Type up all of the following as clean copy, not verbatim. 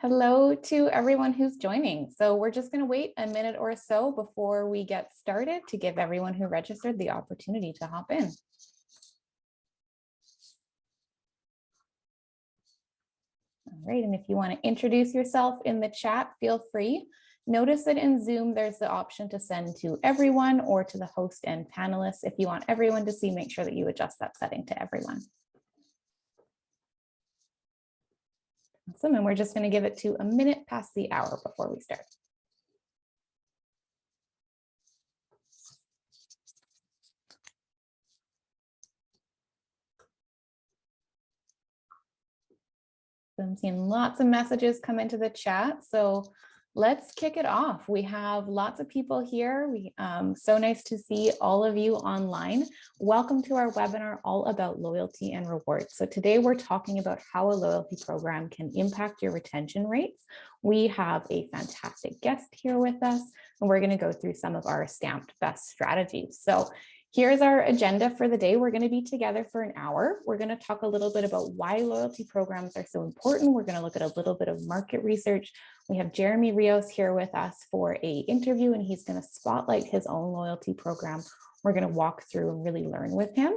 Hello to everyone who's joining. So we're just going to wait a minute or so before we get started to give everyone who registered the opportunity to hop in. All right, and if you want to introduce yourself in the chat, feel free. Notice that in Zoom, there's the option to send to everyone or to the host and panelists. If you want everyone to see, make sure that you adjust that setting to everyone. Awesome, and we're just going to give it to a minute past the hour before we start. So I'm seeing lots of messages come into the chat, so let's kick it off. We have lots of people here. So nice to see all of you online. Welcome to our webinar all about loyalty and rewards. So today we're talking about how a loyalty program can impact your retention rates. We have a fantastic guest here with us, and we're going to go through some of our stamped best strategies. So here's our agenda for the day. We're going to be together for an hour. We're going to talk a little bit about why loyalty programs are so important. We're going to look at a little bit of market research. We have Jeremy Rios here with us for an interview, and he's going to spotlight his own loyalty program. We're going to walk through and really learn with him.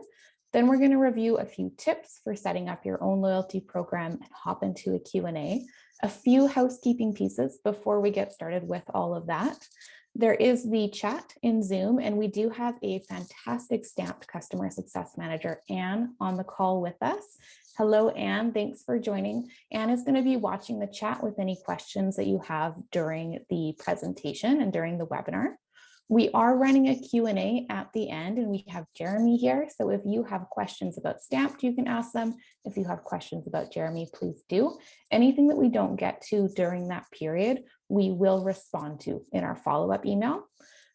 Then we're going to review a few tips for setting up your own loyalty program and hop into a Q&A. A few housekeeping pieces before we get started with all of that. There is the chat in Zoom, and we do have a fantastic stamped customer success manager, Anne, on the call with us. Hello, Anne. Thanks for joining. Anne is going to be watching the chat with any questions that you have during the presentation and during the webinar. We are running a Q&A at the end, and we have Jeremy here. So if you have questions about Stamped, you can ask them. If you have questions about Jeremy, please do. Anything that we don't get to during that period, we will respond to in our follow-up email.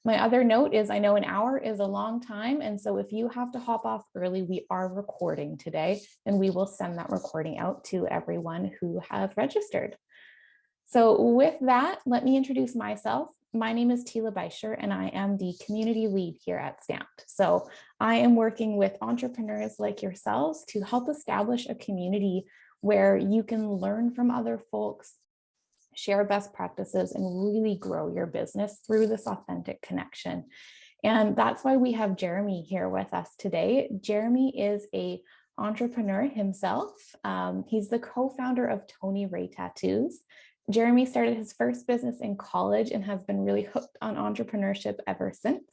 My other note is I know an hour is a long time, and so if you have to hop off early, we are recording today, and we will send that recording out to everyone who have registered. So with that, let me introduce myself. My name is Tila Beischer, and I am the community lead here at Stamped. So I am working with entrepreneurs like yourselves to help establish a community where you can learn from other folks, share best practices, and really grow your business through this authentic connection. And that's why we have Jeremy here with us today. Jeremy is an entrepreneur himself. He's the co-founder of Tony Ray Tattoos. Jeremy started his first business in college and has been really hooked on entrepreneurship ever since.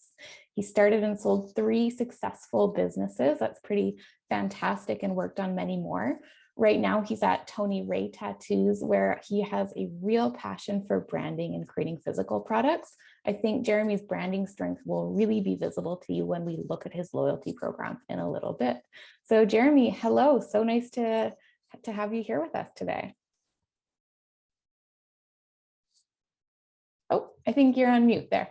He started and sold 3 successful businesses. That's pretty fantastic, and worked on many more. Right now, he's at Tony Ray Tattoos, where he has a real passion for branding and creating physical products. I think Jeremy's branding strength will really be visible to you when we look at his loyalty program in a little bit. So Jeremy, hello. So nice to have you here with us today. Oh, I think you're on mute there.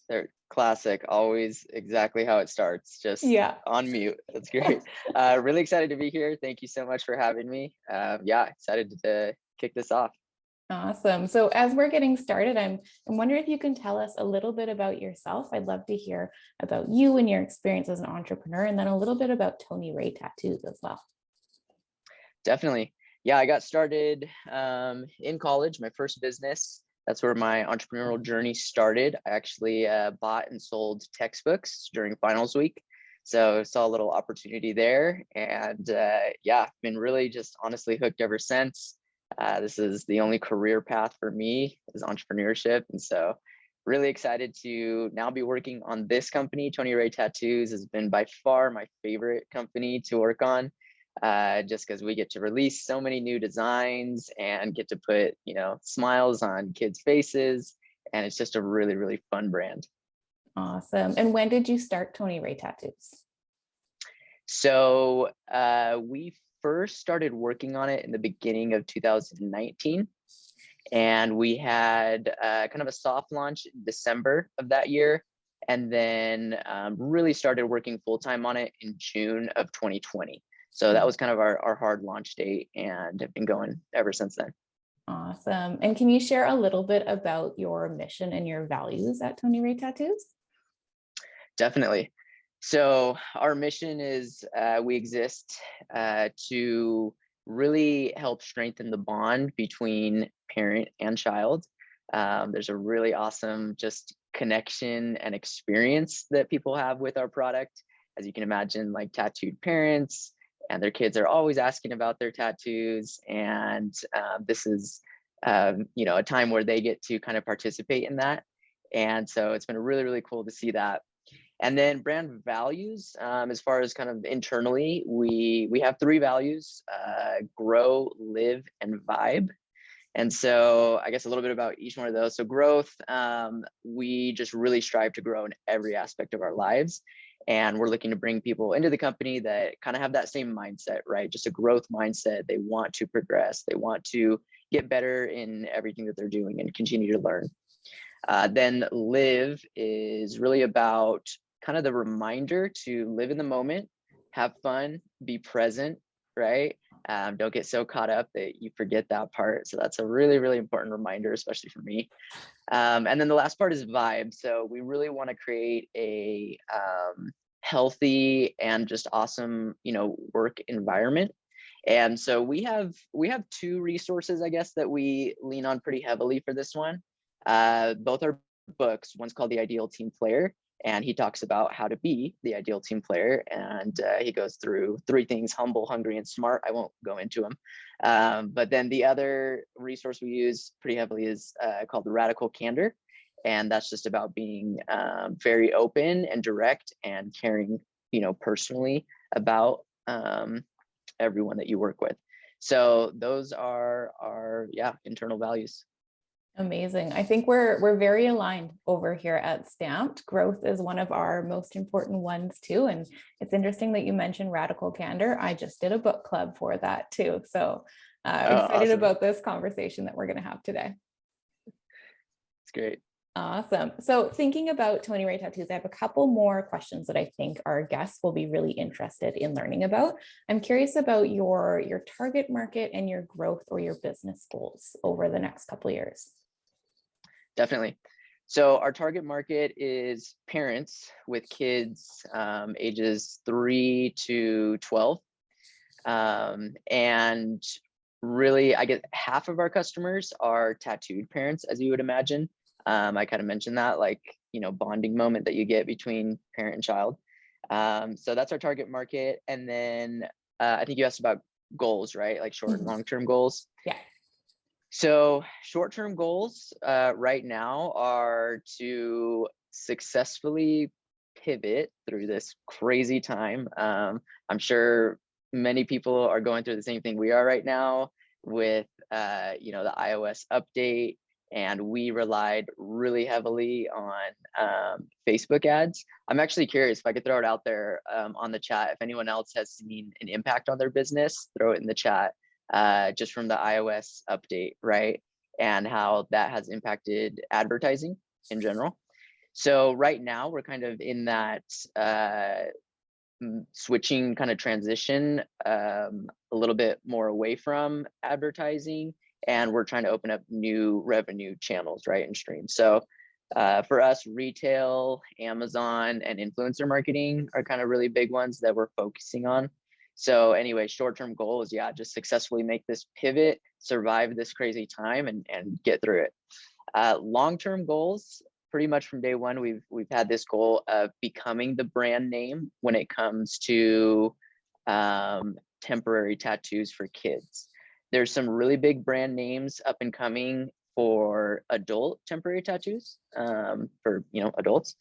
They're classic, always exactly how it starts, just on mute. That's great. Really excited to be here. Thank you so much for having me. Yeah, excited to kick this off. Awesome. So as we're getting started, I'm wondering if you can tell us a little bit about yourself. I'd love to hear about you and your experience as an entrepreneur, and then a little bit about Tony Ray Tattoos as well. Definitely. Yeah, I got started in college, my first business. That's where my entrepreneurial journey started. I actually bought and sold textbooks during finals week. So saw a little opportunity there. And yeah, been really just honestly hooked ever since. This is the only career path for me is entrepreneurship. And so really excited to now be working on this company. Tony Ray Tattoos has been by far my favorite company to work on. Just because we get to release so many new designs and get to put, smiles on kids' faces. And it's just a really, really fun brand. Awesome. And when did you start Tony Ray Tattoos? So we first started working on it in the beginning of 2019. And we had kind of a soft launch in December of that year. And then really started working full-time on it in June of 2020. So that was kind of our hard launch date, and have been going ever since then. Awesome. And can you share a little bit about your mission and your values at Tony Ray Tattoos? Definitely. So our mission is we exist to really help strengthen the bond between parent and child. There's a really awesome just connection and experience that people have with our product. As you can imagine, like tattooed parents and their kids are always asking about their tattoos. And this is, a time where they get to kind of participate in that. And so it's been really, really cool to see that. And then brand values, as far as kind of internally, we have 3 values: grow, live, and vibe. And so I guess a little bit about each one of those. So growth, we just really strive to grow in every aspect of our lives. And we're looking to bring people into the company that kind of have that same mindset, right? Just a growth mindset. They want to progress. They want to get better in everything that they're doing and continue to learn. Then live is really about kind of the reminder to live in the moment, have fun, be present, right? Don't get so caught up that you forget that part. So that's a really, really important reminder, especially for me. And then the last part is vibe. So we really want to create a healthy and just awesome, work environment. And so we have 2 resources, I guess, that we lean on pretty heavily for this one. Both are books. One's called The Ideal Team Player, and he talks about how to be the ideal team player. And he goes through 3 things: humble, hungry, and smart. I won't go into them. But then the other resource we use pretty heavily is called The Radical Candor. And that's just about being very open and direct and caring, personally about everyone that you work with. So those are our internal values. Amazing. I think we're very aligned over here at Stamped. Growth is one of our most important ones too. And it's interesting that you mentioned Radical Candor. I just did a book club for that too. So excited Awesome. about this conversation that we're going to have today. It's great. Awesome. So thinking about Tony Ray Tattoos, I have a couple more questions that I think our guests will be really interested in learning about. I'm curious about your target market and your growth or your business goals over the next couple of years. Definitely. So our target market is parents with kids ages 3 to 12. And really, I get half of our customers are tattooed parents, as you would imagine. I kind of mentioned that, like, bonding moment that you get between parent and child. So that's our target market. And then I think you asked about goals, right? Like short and long-term goals. Yeah. So short-term goals right now are to successfully pivot through this crazy time. I'm sure many people are going through the same thing we are right now with, the iOS update. And we relied really heavily on Facebook ads. I'm actually curious if I could throw it out there on the chat. If anyone else has seen an impact on their business, throw it in the chat. Just from the iOS update, right? And how that has impacted advertising in general. So right now we're kind of in that switching kind of transition a little bit more away from advertising, and we're trying to open up new revenue channels, right, and streams. So for us, retail, Amazon, and influencer marketing are kind of really big ones that we're focusing on. So anyway, short-term goal is, just successfully make this pivot, survive this crazy time, and get through it. Long-term goals, pretty much from day one, we've had this goal of becoming the brand name when it comes to temporary tattoos for kids. There's some really big brand names up and coming for adult temporary tattoos, for adults.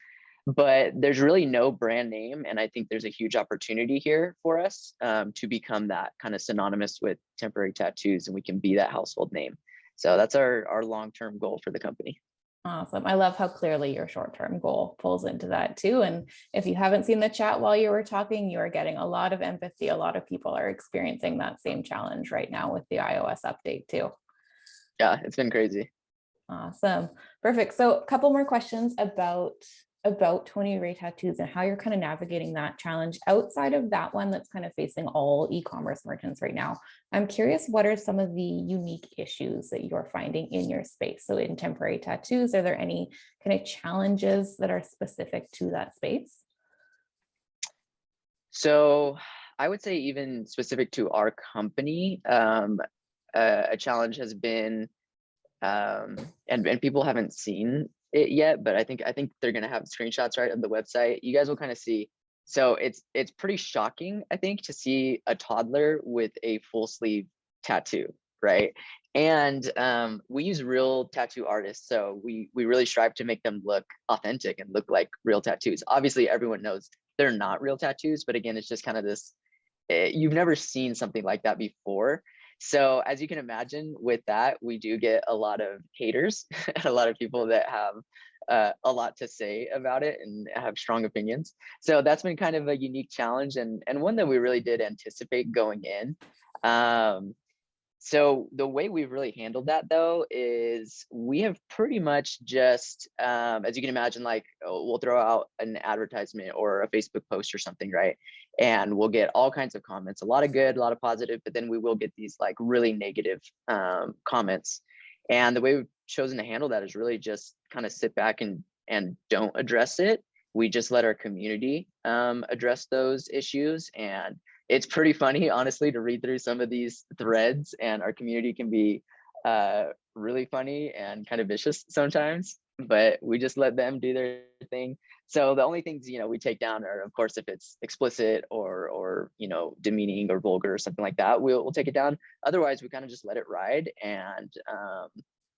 But there's really no brand name. And I think there's a huge opportunity here for us to become that kind of synonymous with temporary tattoos, and we can be that household name. So that's our long-term goal for the company. Awesome. I love how clearly your short-term goal pulls into that too. And if you haven't seen the chat while you were talking, you are getting a lot of empathy. A lot of people are experiencing that same challenge right now with the iOS update too. Yeah, it's been crazy. Awesome. Perfect. So a couple more questions about Tony Ray Tattoos and how you're kind of navigating that challenge outside of that one that's kind of facing all e-commerce merchants right now. I'm curious, what are some of the unique issues that you're finding in your space? So in temporary tattoos, are there any kind of challenges that are specific to that space? So I would say even specific to our company, a challenge has been, and people haven't seen it yet, but I think they're gonna have screenshots right of the website. You guys will kind of see. So it's pretty shocking, I think, to see a toddler with a full sleeve tattoo, right? And we use real tattoo artists, so we really strive to make them look authentic and look like real tattoos. Obviously, everyone knows they're not real tattoos, but again, it's just kind of this, you've never seen something like that before. So as you can imagine, with that, we do get a lot of haters and a lot of people that have a lot to say about it and have strong opinions. So that's been kind of a unique challenge, and one that we really did anticipate going in. So the way we've really handled that though is we have pretty much just, as you can imagine, like, we'll throw out an advertisement or a Facebook post or something, right? And we'll get all kinds of comments, a lot of good, a lot of positive, but then we will get these like really negative comments. And the way we've chosen to handle that is really just kind of sit back and don't address it. We just let our community address those issues. And it's pretty funny, honestly, to read through some of these threads, and our community can be really funny and kind of vicious sometimes, but we just let them do their thing. So the only things, we take down are, of course, if it's explicit or demeaning or vulgar or something like that, we'll take it down. Otherwise, we kind of just let it ride. And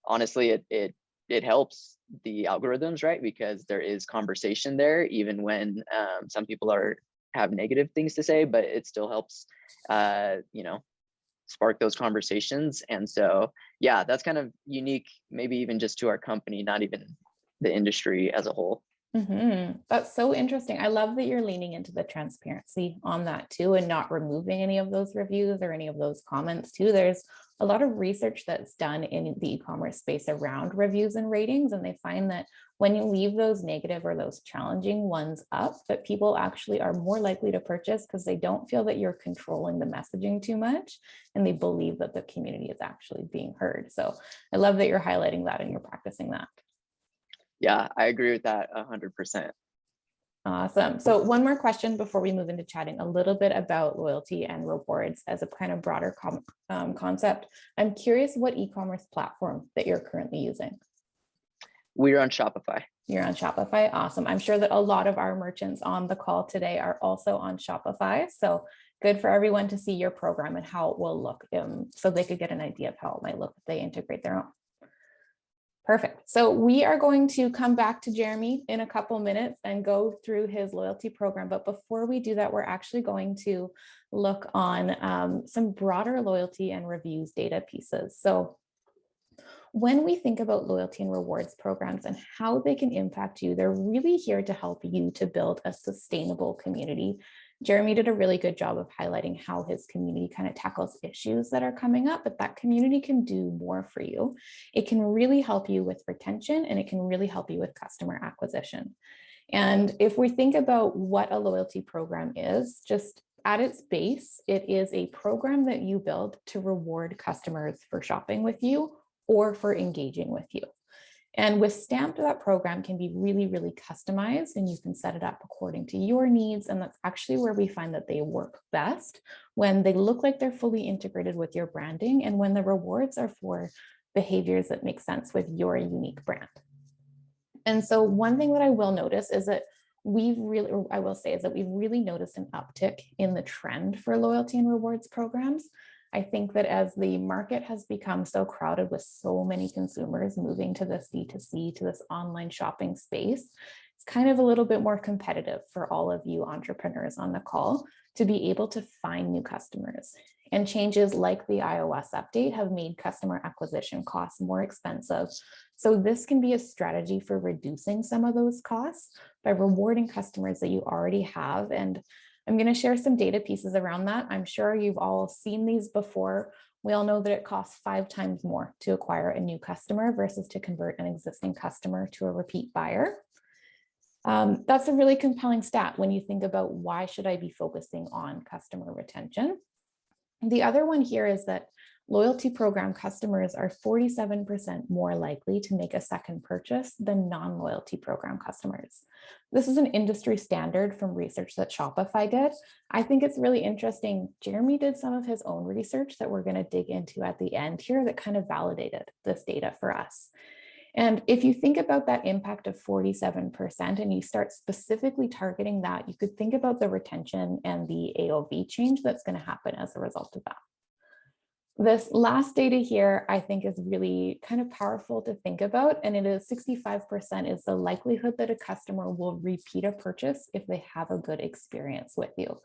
honestly, it helps the algorithms, right? Because there is conversation there, even when some people have negative things to say, but it still helps, spark those conversations. And so, yeah, that's kind of unique, maybe even just to our company, not even the industry as a whole. That's so interesting. I love that you're leaning into the transparency on that too, and not removing any of those reviews or any of those comments too. There's a lot of research that's done in the e-commerce space around reviews and ratings, and they find that when you leave those negative or those challenging ones up, that people actually are more likely to purchase because they don't feel that you're controlling the messaging too much, and they believe that the community is actually being heard. So I love that you're highlighting that and you're practicing that. Yeah, I agree with that 100%. Awesome. So one more question before we move into chatting a little bit about loyalty and rewards as a kind of broader concept. I'm curious what e-commerce platform that you're currently using. We're on Shopify. You're on Shopify. Awesome. I'm sure that a lot of our merchants on the call today are also on Shopify. So good for everyone to see your program and how it will look, so they could get an idea of how it might look if they integrate their own. Perfect. So we are going to come back to Jeremy in a couple minutes and go through his loyalty program. But before we do that, we're actually going to look on some broader loyalty and reviews data pieces. So when we think about loyalty and rewards programs and how they can impact you, they're really here to help you to build a sustainable community. Jeremy did a really good job of highlighting how his community kind of tackles issues that are coming up, but that community can do more for you. It can really help you with retention, and it can really help you with customer acquisition. And if we think about what a loyalty program is, just at its base, it is a program that you build to reward customers for shopping with you or for engaging with you. And with Stamped, that program can be really, really customized, and you can set it up according to your needs. And that's actually where we find that they work best, when they look like they're fully integrated with your branding and when the rewards are for behaviors that make sense with your unique brand. And so one thing that I will notice is that we've really noticed an uptick in the trend for loyalty and rewards programs. I think that as the market has become so crowded with so many consumers moving to this D2C, to this online shopping space, it's kind of a little bit more competitive for all of you entrepreneurs on the call to be able to find new customers. And changes like the iOS update have made customer acquisition costs more expensive. So this can be a strategy for reducing some of those costs by rewarding customers that you already have. And I'm going to share some data pieces around that. I'm sure you've all seen these before. We all know that it costs 5 times more to acquire a new customer versus to convert an existing customer to a repeat buyer. That's a really compelling stat when you think about why should I be focusing on customer retention. The other one here is that loyalty program customers are 47% more likely to make a second purchase than non-loyalty program customers. This is an industry standard from research that Shopify did. I think it's really interesting. Jeremy did some of his own research that we're going to dig into at the end here that kind of validated this data for us. And if you think about that impact of 47% and you start specifically targeting that, you could think about the retention and the AOV change that's going to happen as a result of that. This last data here, I think, is really kind of powerful to think about, and it is 65% is the likelihood that a customer will repeat a purchase if they have a good experience with you.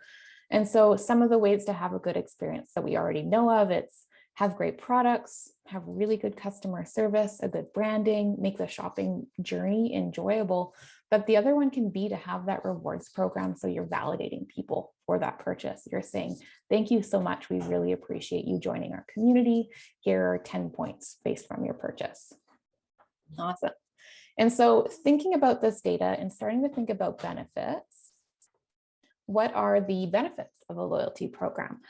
And so some of the ways to have a good experience that we already know of, it's have great products, have really good customer service, a good branding, make the shopping journey enjoyable. But the other one can be to have that rewards program. So you're validating people for that purchase. You're saying, thank you so much. We really appreciate you joining our community. Here are 10 points based from your purchase. Awesome. And so thinking about this data and starting to think about benefits, what are the benefits of a loyalty program?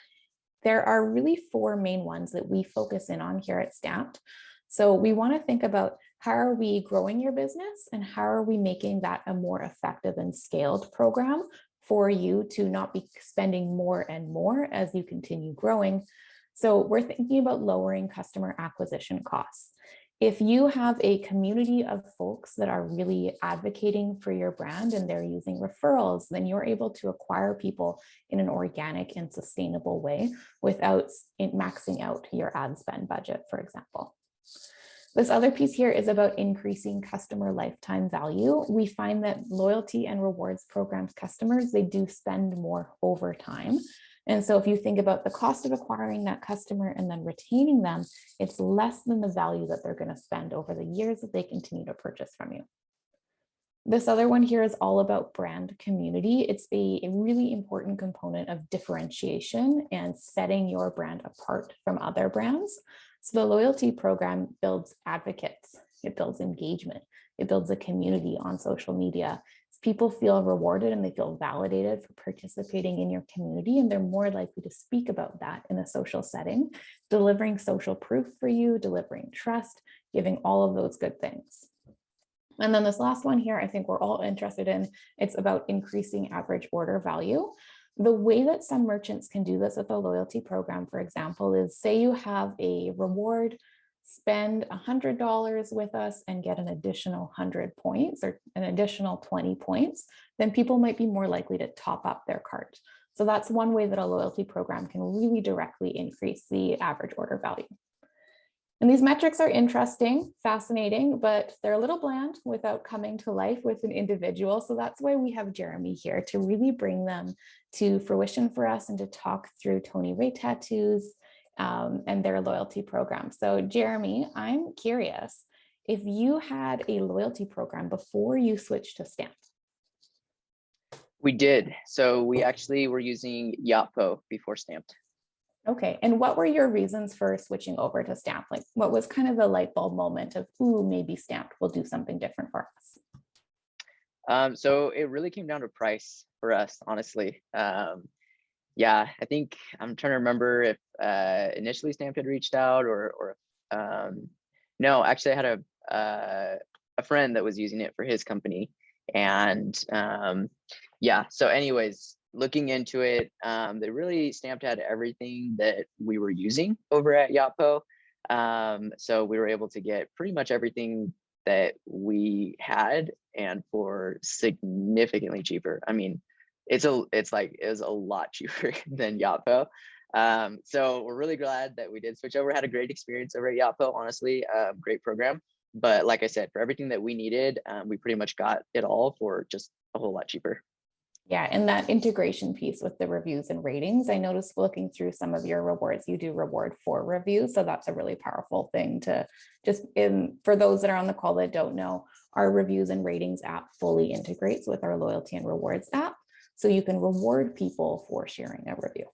There are really four main ones that we focus in on here at Stamped. So we want to think about how are we growing your business and how are we making that a more effective and scaled program for you to not be spending more and more as you continue growing. So we're thinking about lowering customer acquisition costs. If you have a community of folks that are really advocating for your brand and they're using referrals, then you're able to acquire people in an organic and sustainable way without maxing out your ad spend budget, for example. This other piece here is about increasing customer lifetime value. We find that loyalty and rewards programs customers, they do spend more over time. And so if you think about the cost of acquiring that customer and then retaining them, it's less than the value that they're going to spend over the years that they continue to purchase from you. This other one here is all about brand community. It's a really important component of differentiation and setting your brand apart from other brands. So the loyalty program builds advocates, it builds engagement, it builds a community on social media. People feel rewarded and they feel validated for participating in your community, and they're more likely to speak about that in a social setting, delivering social proof for you, delivering trust, giving all of those good things. And then this last one here, I think we're all interested in, it's about increasing average order value. The way that some merchants can do this with a loyalty program, for example, is say you have a reward, spend $100 with us and get an additional 100 points or an additional 20 points, then people might be more likely to top up their cart. So that's one way that a loyalty program can really directly increase the average order value. And these metrics are interesting, fascinating, but they're a little bland without coming to life with an individual. So that's why we have Jeremy here to really bring them to fruition for us and to talk through Tony Ray Tattoos and their loyalty program. So Jeremy, I'm curious if you had a loyalty program before you switched to Stamped. We did. So we actually were using Yotpo before Stamped. Okay. And what were your reasons for switching over to Stamped? Like what was kind of the light bulb moment of, ooh, maybe Stamped will do something different for us? So it really came down to price for us, honestly. Yeah, I think I'm trying to remember if initially Stamped had reached out or no, actually I had a friend that was using it for his company. And yeah, so anyways, looking into it, they really Stamped had everything that we were using over at Yotpo. So we were able to get pretty much everything that we had and for significantly cheaper. I mean, it was a lot cheaper than Yotpo. So we're really glad that we did switch over. Had a great experience over at Yotpo, honestly, great program. But like I said, for everything that we needed, we pretty much got it all for just a whole lot cheaper. Yeah, and that integration piece with the reviews and ratings, I noticed looking through some of your rewards, you do reward for reviews. So that's a really powerful thing to just for those that are on the call that don't know, our reviews and ratings app fully integrates with our loyalty and rewards app. So you can reward people for sharing a review.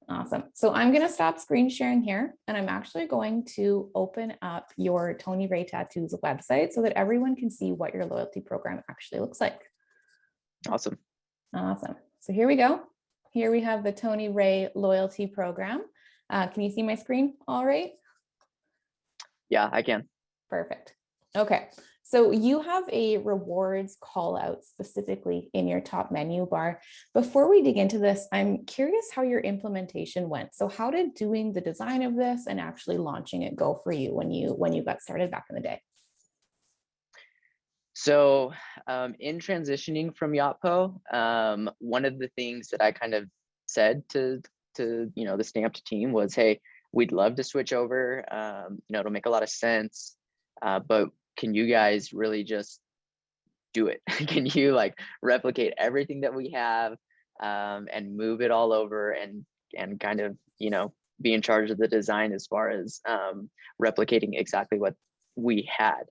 Awesome. So I'm going to stop screen sharing here, and I'm actually going to open up your Tony Ray Tattoos website so that everyone can see what your loyalty program actually looks like. Awesome. Awesome. So here we go. Here we have the Tony Ray loyalty program. Can you see my screen all right? Yeah, I can. Perfect. Okay. So you have a rewards call out specifically in your top menu bar. Before we dig into this, I'm curious how your implementation went. So how did doing the design of this and actually launching it go for you when you got started back in the day? So in transitioning from Yotpo, one of the things that I kind of said to the Stamped team was, hey, we'd love to switch over. It'll make a lot of sense, but can you guys really just do it? Can you like replicate everything that we have, and move it all over and kind of be in charge of the design as far as replicating exactly what we had.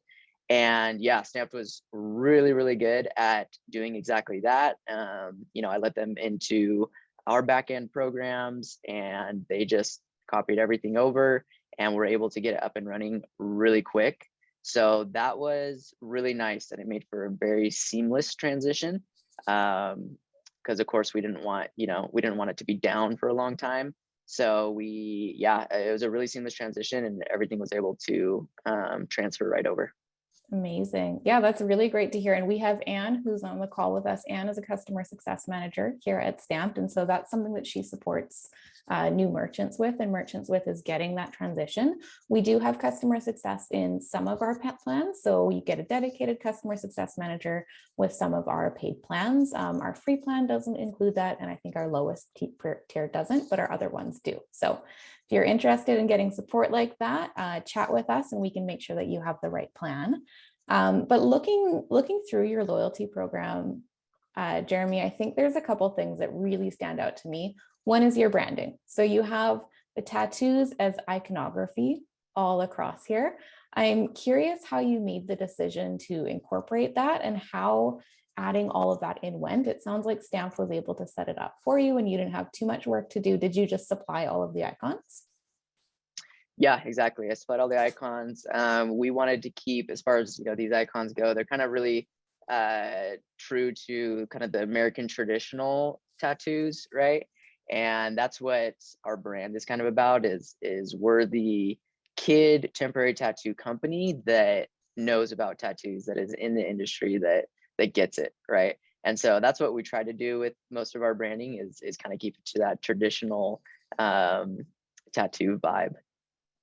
And yeah, Stamped was really, really good at doing exactly that. I let them into our backend programs and they just copied everything over and were able to get it up and running really quick. So that was really nice and it made for a very seamless transition. Because of course we didn't want it to be down for a long time. So it was a really seamless transition and everything was able to transfer right over. Amazing. Yeah, that's really great to hear. And we have Anne who's on the call with us. Anne is a customer success manager here at Stamped. And so that's something that she supports new merchants with, and merchants with is getting that transition. We do have customer success in some of our pet plans. So you get a dedicated customer success manager with some of our paid plans. Our free plan doesn't include that. And I think our lowest tier doesn't, but our other ones do. So if you're interested in getting support like that, chat with us and we can make sure that you have the right plan. But looking through your loyalty program, Jeremy, I think there's a couple things that really stand out to me. One is your branding. So you have the tattoos as iconography all across here. I'm curious how you made the decision to incorporate that and how adding all of that in went. It sounds like Stamped was able to set it up for you and you didn't have too much work to do. Did you just supply all of the icons? Yeah, exactly. I supplied all the icons. We wanted to keep, as far as these icons go, they're kind of really true to kind of the American traditional tattoos, right? And that's what our brand is kind of about. Is we're the kid temporary tattoo company that knows about tattoos, that is in the industry, that gets it, right? And so that's what we try to do with most of our branding is kind of keep it to that traditional tattoo vibe.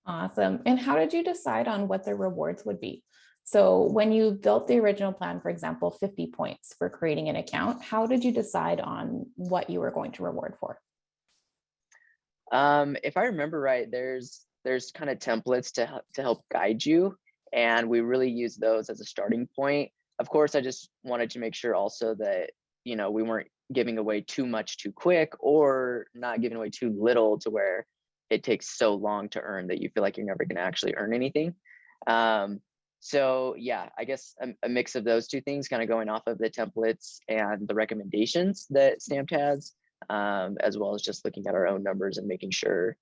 Awesome. And how did you decide on what the rewards would be? So when you built the original plan, for example, 50 points for creating an account, how did you decide on what you were going to reward for? If I remember right, there's kind of templates to help guide you, and we really use those as a starting point. Of course, I just wanted to make sure also that we weren't giving away too much too quick or not giving away too little to where it takes so long to earn that you feel like you're never going to actually earn anything. So yeah, I guess a mix of those two things, kind of going off of the templates and the recommendations that Stamped has, as well as just looking at our own numbers and making sure,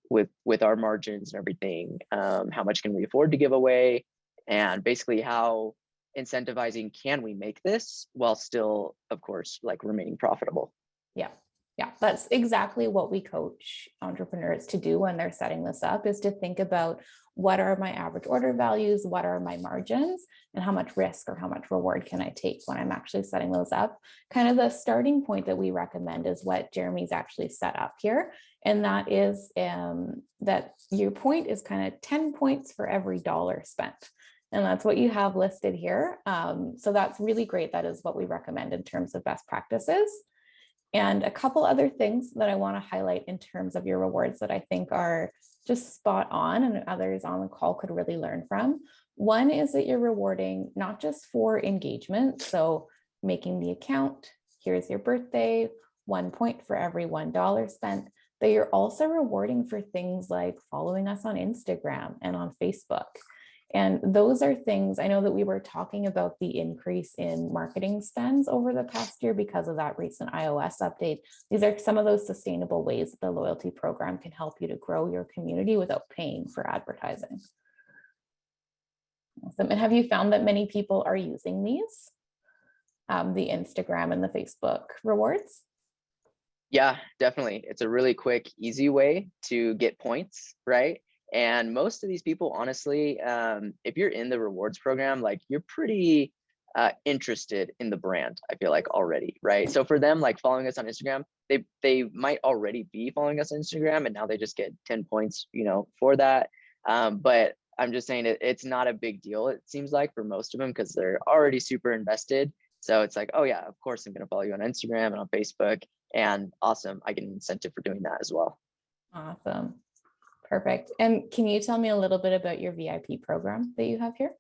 with our margins and everything, how much can we afford to give away, and basically how incentivizing can we make this while still, of course, like remaining profitable. Yeah. Yeah, that's exactly what we coach entrepreneurs to do when they're setting this up, is to think about what are my average order values, what are my margins, and how much risk or how much reward can I take when I'm actually setting those up. Kind of the starting point that we recommend is what Jeremy's actually set up here. And that is that your point is kind of 10 points for every dollar spent. And that's what you have listed here. So that's really great. That is what we recommend in terms of best practices. And a couple other things that I want to highlight in terms of your rewards that I think are just spot on and others on the call could really learn from. One is that you're rewarding not just for engagement, so making the account, here's your birthday, 1 point for every $1 spent, but you're also rewarding for things like following us on Instagram and on Facebook. And those are things, I know that we were talking about the increase in marketing spends over the past year because of that recent iOS update. These are some of those sustainable ways that the loyalty program can help you to grow your community without paying for advertising. Awesome. And have you found that many people are using these, the Instagram and the Facebook rewards? Yeah, definitely. It's a really quick, easy way to get points, right? And most of these people, honestly, if you're in the rewards program, like you're pretty interested in the brand, I feel like already, right? So for them, like following us on Instagram, they might already be following us on Instagram, and now they just get 10 points, for that. But I'm just saying it's not a big deal, it seems like, for most of them, because they're already super invested. So it's like, oh yeah, of course I'm going to follow you on Instagram and on Facebook, and awesome, I get an incentive for doing that as well. Awesome. Perfect. And can you tell me a little bit about your VIP program that you have here?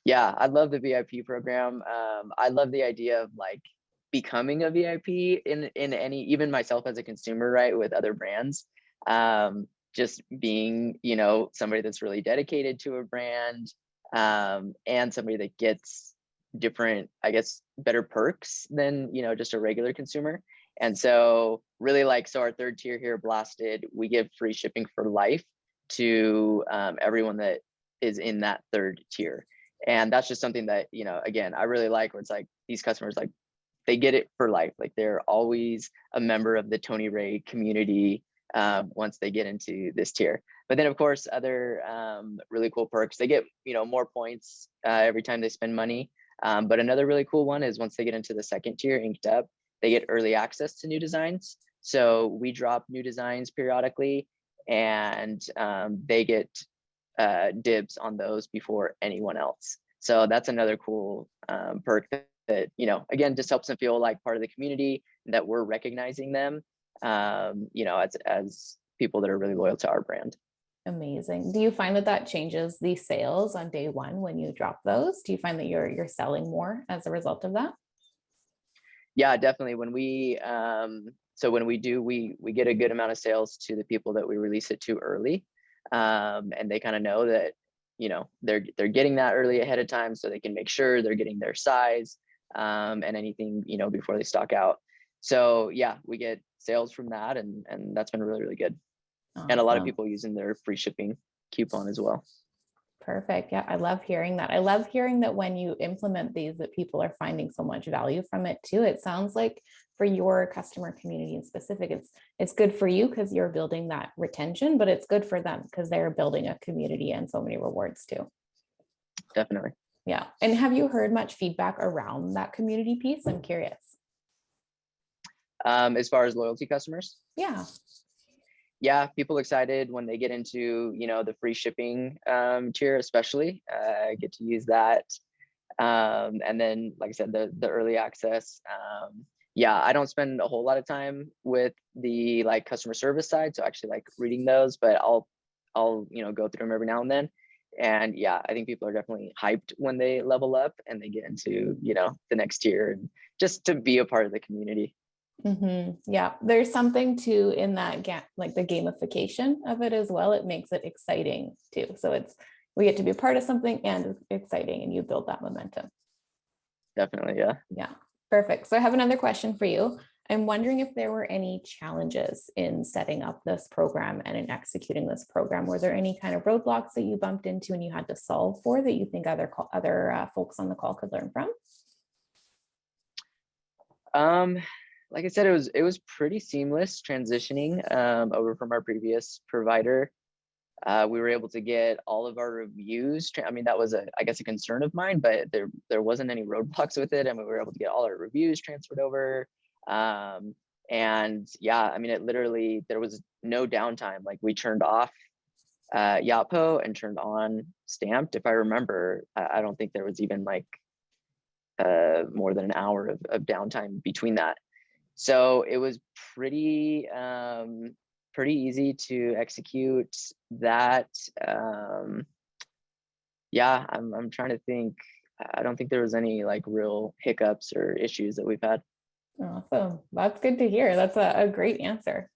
Yeah, I love the VIP program. I love the idea of like becoming a VIP in any, even myself as a consumer, right, with other brands. Just being, somebody that's really dedicated to a brand, and somebody that gets different, I guess, better perks than, just a regular consumer. And so really like, so our third tier here, Blasted, we give free shipping for life to everyone that is in that third tier. And that's just something that, again, I really like, where it's like these customers, like they get it for life. Like they're always a member of the Tony Ray community once they get into this tier. But then of course, other really cool perks, they get, more points every time they spend money. But another really cool one is once they get into the second tier, Inked Up, they get early access to new designs. So we drop new designs periodically, and they get dibs on those before anyone else. So that's another cool perk that, again, just helps them feel like part of the community, that we're recognizing them, as people that are really loyal to our brand. Amazing. Do you find that that changes the sales on day one when you drop those? Do you find that you're selling more as a result of that? Yeah, definitely. When we so when we do, we get a good amount of sales to the people that we release it to early, and they kind of know that, they're getting that early ahead of time, so they can make sure they're getting their size, and anything, before they stock out. So yeah, we get sales from that, and that's been really, really good. And a lot of Awesome. people using their free shipping coupon as well. Perfect. Yeah, I love hearing that. I love hearing that when you implement these, that people are finding so much value from it too. It sounds like for your customer community in specific, it's good for you because you're building that retention, but it's good for them because they're building a community and so many rewards too. Definitely. Yeah. And have you heard much feedback around that community piece? I'm curious. As far as loyalty customers, Yeah. yeah, people excited when they get into, the free shipping tier, especially get to use that. And then, like I said, the early access. Yeah, I don't spend a whole lot of time with the like customer service side, so actually like reading those, but I'll go through them every now and then. And yeah, I think people are definitely hyped when they level up and they get into, the next tier, and just to be a part of the community. Yeah, there's something too in that like the gamification of it as well. It makes it exciting too. So we get to be a part of something and it's exciting, and you build that momentum. Definitely, yeah. Yeah, perfect. So I have another question for you. I'm wondering if there were any challenges in setting up this program and in executing this program. Were there any kind of roadblocks that you bumped into and you had to solve for that you think other folks on the call could learn from? Um, like I said, it was pretty seamless transitioning over from our previous provider. We were able to get all of our reviews. I mean, that was I guess a concern of mine, but there wasn't any roadblocks with it, and we were able to get all our reviews transferred over. And yeah, I mean, it literally, there was no downtime. Like we turned off Yapo and turned on Stamped. If I remember, I don't think there was even like more than an hour of downtime between that. So it was pretty easy to execute that. Yeah, I'm trying to think. I don't think there was any like real hiccups or issues that we've had. Awesome. That's good to hear. That's a great answer.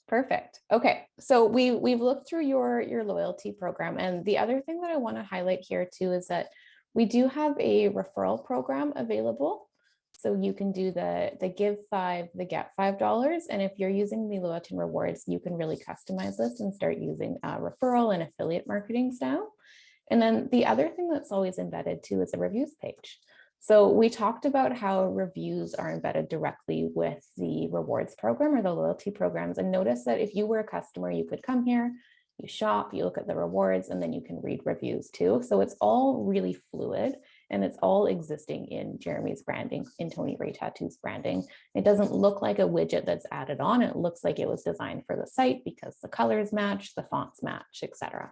Perfect. Okay. So we've looked through your loyalty program. And the other thing that I want to highlight here too is that we do have a referral program available. So you can do the give five, the get $5. And if you're using the loyalty and rewards, you can really customize this and start using referral and affiliate marketing style. And then the other thing that's always embedded too is a reviews page. So we talked about how reviews are embedded directly with the rewards program or the loyalty programs. And notice that if you were a customer, you could come here, you shop, you look at the rewards, and then you can read reviews too. So it's all really fluid and it's all existing in Jeremy's branding, in Tony Ray Tattoos branding. It doesn't look like a widget that's added on. It looks like it was designed for the site because the colors match, the fonts match, etc.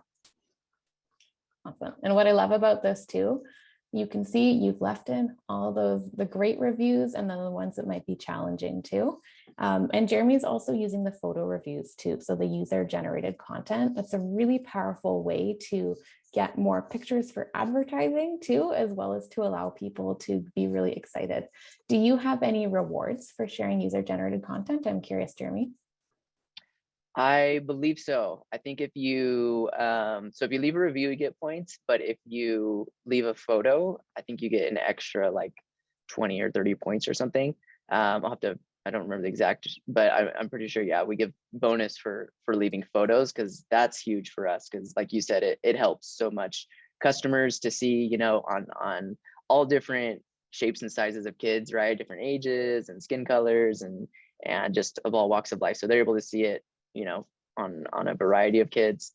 Awesome. And what I love about this too, you can see you've left in all the great reviews and then the ones that might be challenging too. And Jeremy's also using the photo reviews too. So the user generated content. That's a really powerful way to get more pictures for advertising too, as well as to allow people to be really excited. Do you have any rewards for sharing user generated content? I'm curious, Jeremy. I believe so. I think if you so if you leave a review, you get points, but if you leave a photo, I think you get an extra like 20 or 30 points or something. I'll have to, I don't remember the exact, but I'm pretty sure, yeah, we give bonus for leaving photos because that's huge for us. Because like you said, it helps so much customers to see, you know, on all different shapes and sizes of kids, right? Different ages and skin colors and just of all walks of life. So they're able to see it, you know, on a variety of kids.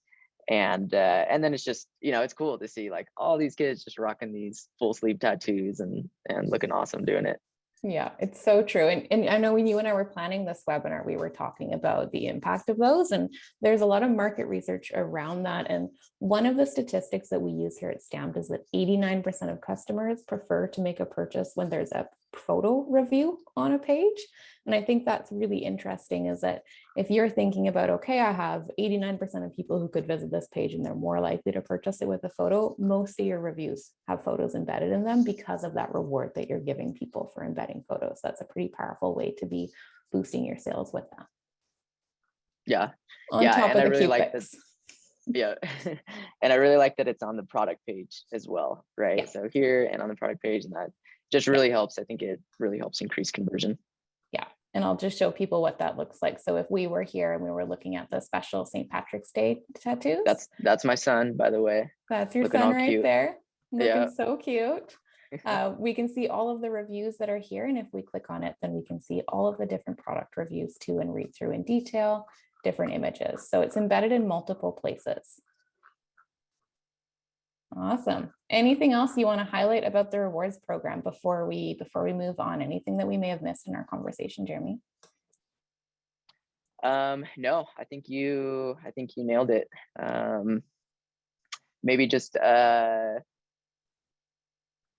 And then it's just, you know, it's cool to see like all these kids just rocking these full sleeve tattoos and looking awesome doing it. Yeah, it's so true. And I know when you and I were planning this webinar, we were talking about the impact of those. And there's a lot of market research around that. And one of the statistics that we use here at Stamped is that 89% of customers prefer to make a purchase when there's a photo review on a page. And I think that's really interesting is that if you're thinking about, okay, I have 89% of people who could visit this page and they're more likely to purchase it with a photo, most of your reviews have photos embedded in them because of that reward that you're giving people for embedding photos. That's a pretty powerful way to be boosting your sales with that. Yeah. On Yeah. top And of I the really cute like pics. this. Yeah. And I really like that it's on the product page as well. Right. Yeah. So here and on the product page, and that just really helps. I think it really helps increase conversion. Yeah. And I'll just show people what that looks like. So if we were here and we were looking at the special St. Patrick's Day tattoos. That's my son, by the way. That's your Looking son all right cute. there. Looking Yeah. so cute. We can see all of the reviews that are here. And if we click on it, then we can see all of the different product reviews too and read through in detail, different images. So it's embedded in multiple places. Awesome. Anything else you want to highlight about the rewards program before we move on? Anything that we may have missed in our conversation, Jeremy? No, I think you nailed it. Maybe just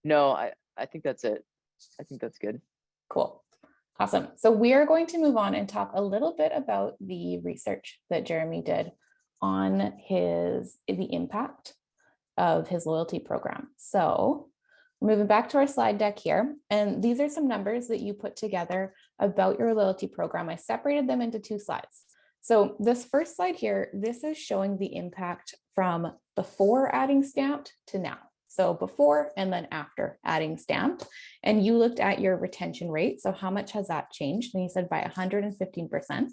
no, I think that's it. I think that's good. Cool. Awesome. So we are going to move on and talk a little bit about the research that Jeremy did on the impact of his loyalty program. So moving back to our slide deck here, and these are some numbers that you put together about your loyalty program. I separated them into two slides. So this first slide here, this is showing the impact from before adding Stamped to now. So before and then after adding Stamped, and you looked at your retention rate. So how much has that changed? And you said by 115%.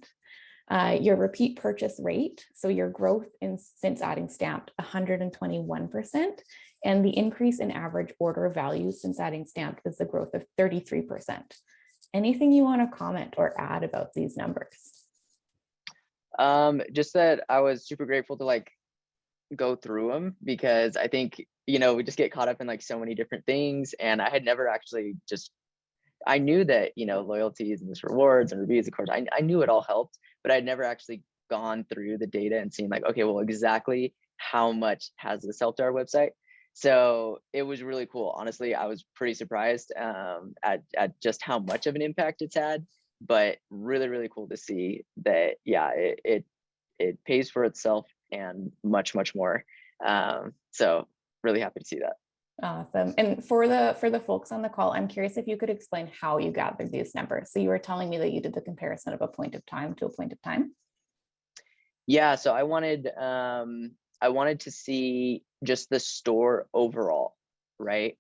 Your repeat purchase rate, so your growth since adding Stamped, 121%, and the increase in average order value since adding Stamped is the growth of 33%. Anything you want to comment or add about these numbers? Just that I was super grateful to like go through them because I think, you know, we just get caught up in like so many different things, and I had never actually I knew that, you know, loyalties and this rewards and reviews, of course, I knew it all helped, but I'd never actually gone through the data and seen like, okay, well, exactly how much has this helped our website. So it was really cool. Honestly, I was pretty surprised at just how much of an impact it's had, but really, really cool to see that, yeah, it pays for itself and much, much more. So really happy to see that. Awesome. And for the folks on the call, I'm curious if you could explain how you gathered these numbers. So you were telling me that you did the comparison of a point of time to a point of time. Yeah, so I wanted to see just the store overall, right?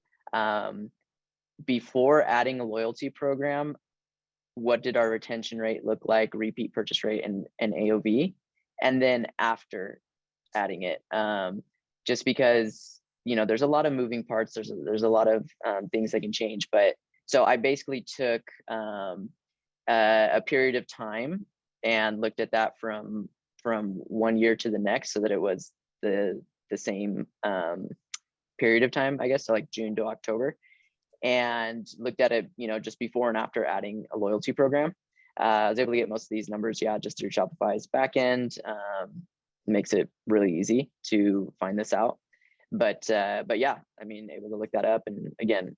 Before adding a loyalty program, what did our retention rate look like, repeat purchase rate, and AOV? And then after adding it, just because there's a lot of moving parts. There's a lot of things that can change. But so I basically took a period of time and looked at that from 1 year to the next, so that it was the same period of time, I guess, so like June to October, and looked at it, just before and after adding a loyalty program. I was able to get most of these numbers, just through Shopify's backend. Makes it really easy to find this out. But yeah, I mean, able to look that up, and again,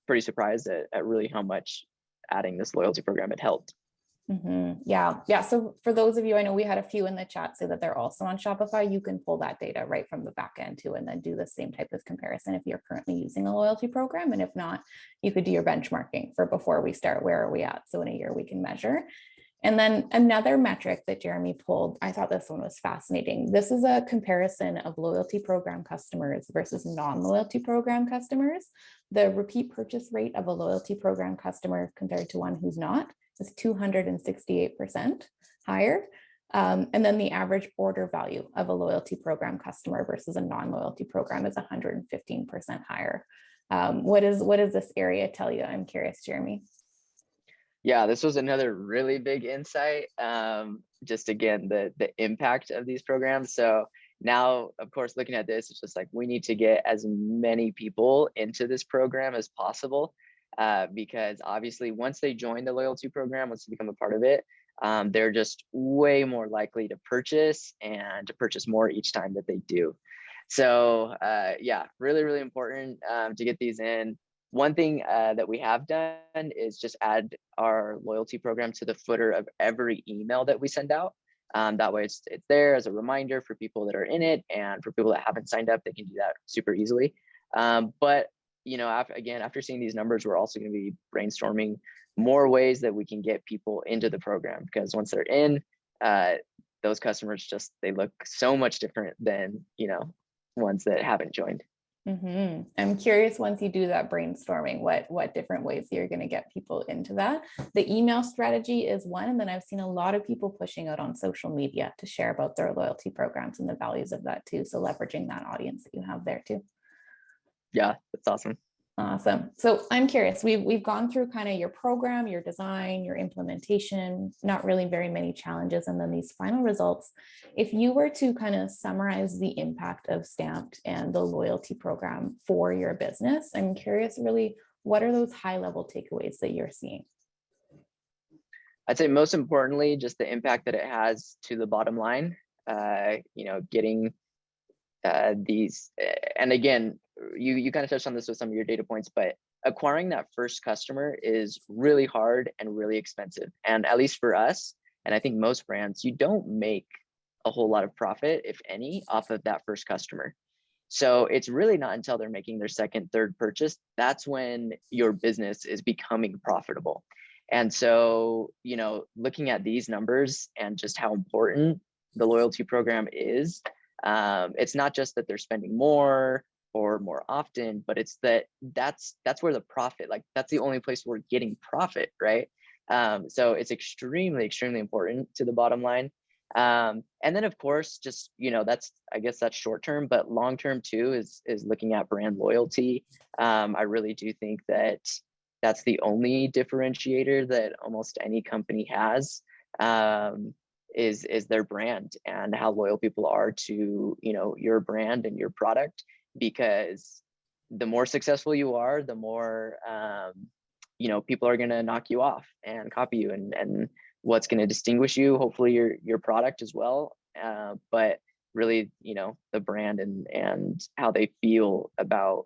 pretty surprised at really how much adding this loyalty program had helped. Yeah. So for those of you, I know we had a few in the chat say that they're also on Shopify. You can pull that data right from the back end too, and then do the same type of comparison if you're currently using a loyalty program. And if not, you could do your benchmarking for before we start, where are we at? So in a year we can measure. And then another metric that Jeremy pulled, I thought this one was fascinating. This is a comparison of loyalty program customers versus non-loyalty program customers. The repeat purchase rate of a loyalty program customer compared to one who's not is 268% higher. And then the average order value of a loyalty program customer versus a non-loyalty program is 115% higher. What does this area tell you? I'm curious, Jeremy. Yeah, this was another really big insight. Just again, the impact of these programs. So now, of course, looking at this, it's just like we need to get as many people into this program as possible. Because obviously once they join the loyalty program, once they become a part of it, they're just way more likely to purchase, and to purchase more each time that they do. So yeah, really, really important to get these in. One thing that we have done is just add our loyalty program to the footer of every email that we send out. That way it's there as a reminder for people that are in it, and for people that haven't signed up, they can do that super easily. But after seeing these numbers, we're also going to be brainstorming more ways that we can get people into the program, because once they're in, those customers they look so much different than ones that haven't joined. I'm curious, once you do that brainstorming, what different ways you're going to get people into that. The email strategy is one, and then I've seen a lot of people pushing out on social media to share about their loyalty programs and the values of that too. So leveraging that audience that you have there too. Yeah, that's awesome. Awesome. So I'm curious, we've gone through kind of your program, your design, your implementation, not really very many challenges, and then these final results. If you were to kind of summarize the impact of Stamped and the loyalty program for your business, I'm curious, really, what are those high level takeaways that you're seeing? I'd say most importantly, just the impact that it has to the bottom line, getting these, and again, you kind of touched on this with some of your data points, but acquiring that first customer is really hard and really expensive. And at least for us, and I think most brands, you don't make a whole lot of profit, if any, off of that first customer. So it's really not until they're making their second, third purchase, that's when your business is becoming profitable. And so, looking at these numbers and just how important the loyalty program is, it's not just that they're spending more or more often, but it's that's where the profit, like that's the only place we're getting profit, right? So it's extremely, extremely important to the bottom line. And then of course, just, I guess that's short term, but long term too is looking at brand loyalty. I really do think that that's the only differentiator that almost any company has, is their brand and how loyal people are to, your brand and your product. Because the more successful you are, the more, people are going to knock you off and copy you, and what's going to distinguish you, hopefully your product as well. But really, the brand and how they feel about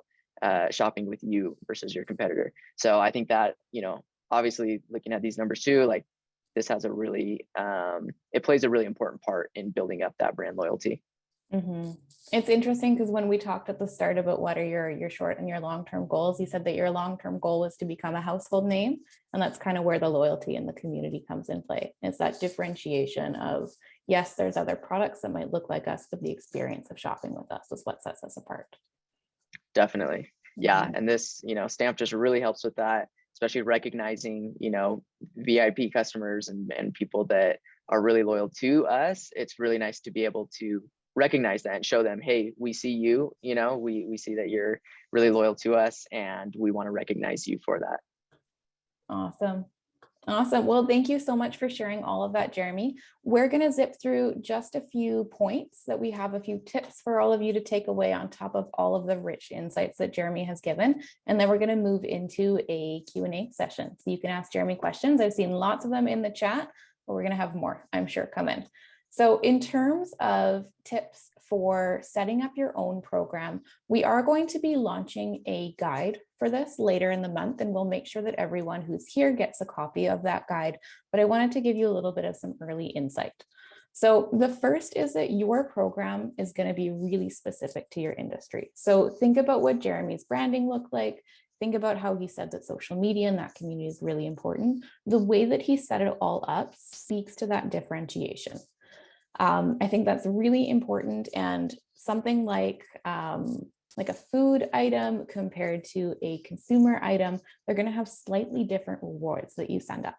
shopping with you versus your competitor. So I think that, obviously looking at these numbers too, like this has it plays a really important part in building up that brand loyalty. It's interesting because when we talked at the start about what are your short and your long-term goals, you said that your long-term goal is to become a household name. And that's kind of where the loyalty in the community comes in play. It's that differentiation of, yes, there's other products that might look like us, but the experience of shopping with us is what sets us apart. Definitely. Yeah. And this, Stamp just really helps with that, especially recognizing, VIP customers and people that are really loyal to us. It's really nice to be able to recognize that and show them, hey, we see you, we see that you're really loyal to us, and we want to recognize you for that. Awesome. Awesome. Well, thank you so much for sharing all of that, Jeremy. We're going to zip through just a few points that we have, a few tips for all of you to take away on top of all of the rich insights that Jeremy has given. And then we're going to move into a Q&A session. So you can ask Jeremy questions. I've seen lots of them in the chat, but we're going to have more, I'm sure, come in. So in terms of tips for setting up your own program, we are going to be launching a guide for this later in the month, and we'll make sure that everyone who's here gets a copy of that guide. But I wanted to give you a little bit of some early insight. So the first is that your program is going to be really specific to your industry. So think about what Jeremy's branding looked like. Think about how he said that social media and that community is really important. The way that he set it all up speaks to that differentiation. I think that's really important, and something like a food item compared to a consumer item, they're going to have slightly different rewards that you send up.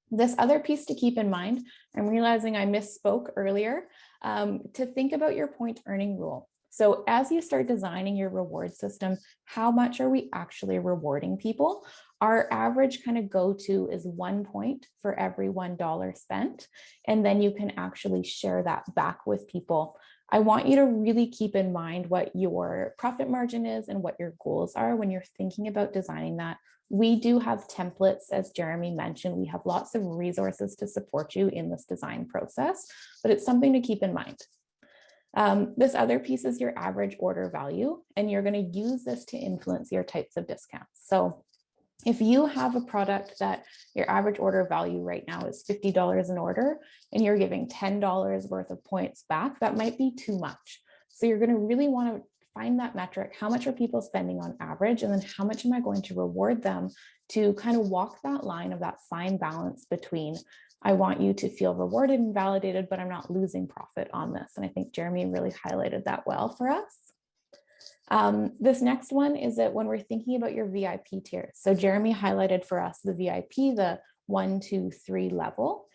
This other piece to keep in mind, I'm realizing I misspoke earlier, to think about your point earning rule. So as you start designing your reward system, how much are we actually rewarding people? Our average kind of go-to is 1 point for every $1 spent, and then you can actually share that back with people. I want you to really keep in mind what your profit margin is and what your goals are when you're thinking about designing that. We do have templates, as Jeremy mentioned. We have lots of resources to support you in this design process, but it's something to keep in mind. This other piece is your average order value, and you're going to use this to influence your types of discounts. So if you have a product that your average order value right now is $50 an order, and you're giving $10 worth of points back, that might be too much. So you're going to really want to find that metric. How much are people spending on average? And then how much am I going to reward them, to kind of walk that line of that fine balance between, I want you to feel rewarded and validated, but I'm not losing profit on this. And I think Jeremy really highlighted that well for us. This next one is that when we're thinking about your VIP tiers, so Jeremy highlighted for us the VIP, the 1, 2, 3 level,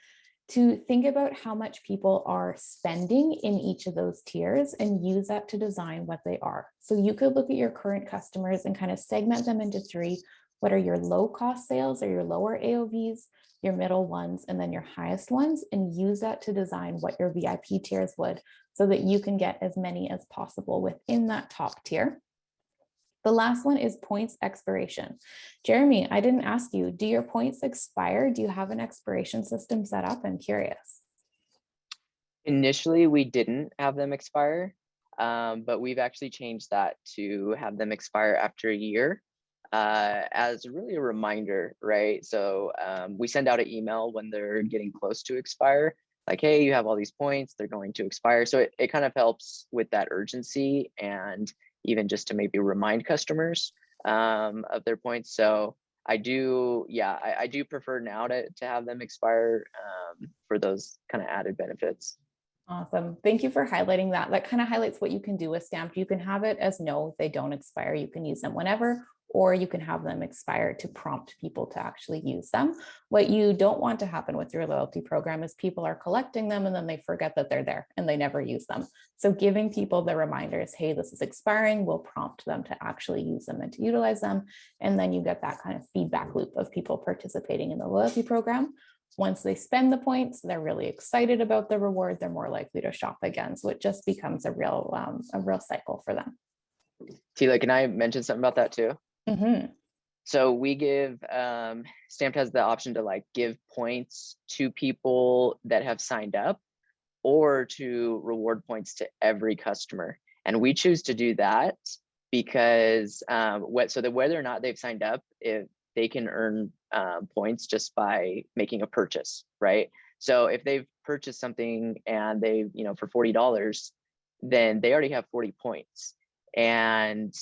to think about how much people are spending in each of those tiers and use that to design what they are. So you could look at your current customers and kind of segment them into 3. What are your low cost sales, or your lower AOVs, your middle ones, and then your highest ones, and use that to design what your VIP tiers would, so that you can get as many as possible within that top tier. The last one is points expiration. Jeremy, I didn't ask you, do your points expire? Do you have an expiration system set up? I'm curious. Initially, we didn't have them expire, but we've actually changed that to have them expire after a year, as really a reminder, right? So we send out an email when they're getting close to expire, like, hey, you have all these points, they're going to expire. So it kind of helps with that urgency, and even just to maybe remind customers of their points. So I do prefer now to have them expire for those kind of added benefits. Awesome. Thank you for highlighting that. That kind of highlights what you can do with Stamped. You can have it as no, they don't expire. You can use them whenever, or you can have them expire to prompt people to actually use them. What you don't want to happen with your loyalty program is people are collecting them and then they forget that they're there and they never use them. So giving people the reminders, hey, this is expiring, will prompt them to actually use them and to utilize them. And then you get that kind of feedback loop of people participating in the loyalty program. Once they spend the points, they're really excited about the reward. They're more likely to shop again. So it just becomes a real cycle for them. Tila, can I mention something about that too? Mm-hmm. So we give, Stamped has the option to like give points to people that have signed up, or to reward points to every customer. And we choose to do that because so that whether or not they've signed up, if they can earn points just by making a purchase, right? So if they've purchased something and they, for $40, then they already have 40 points. And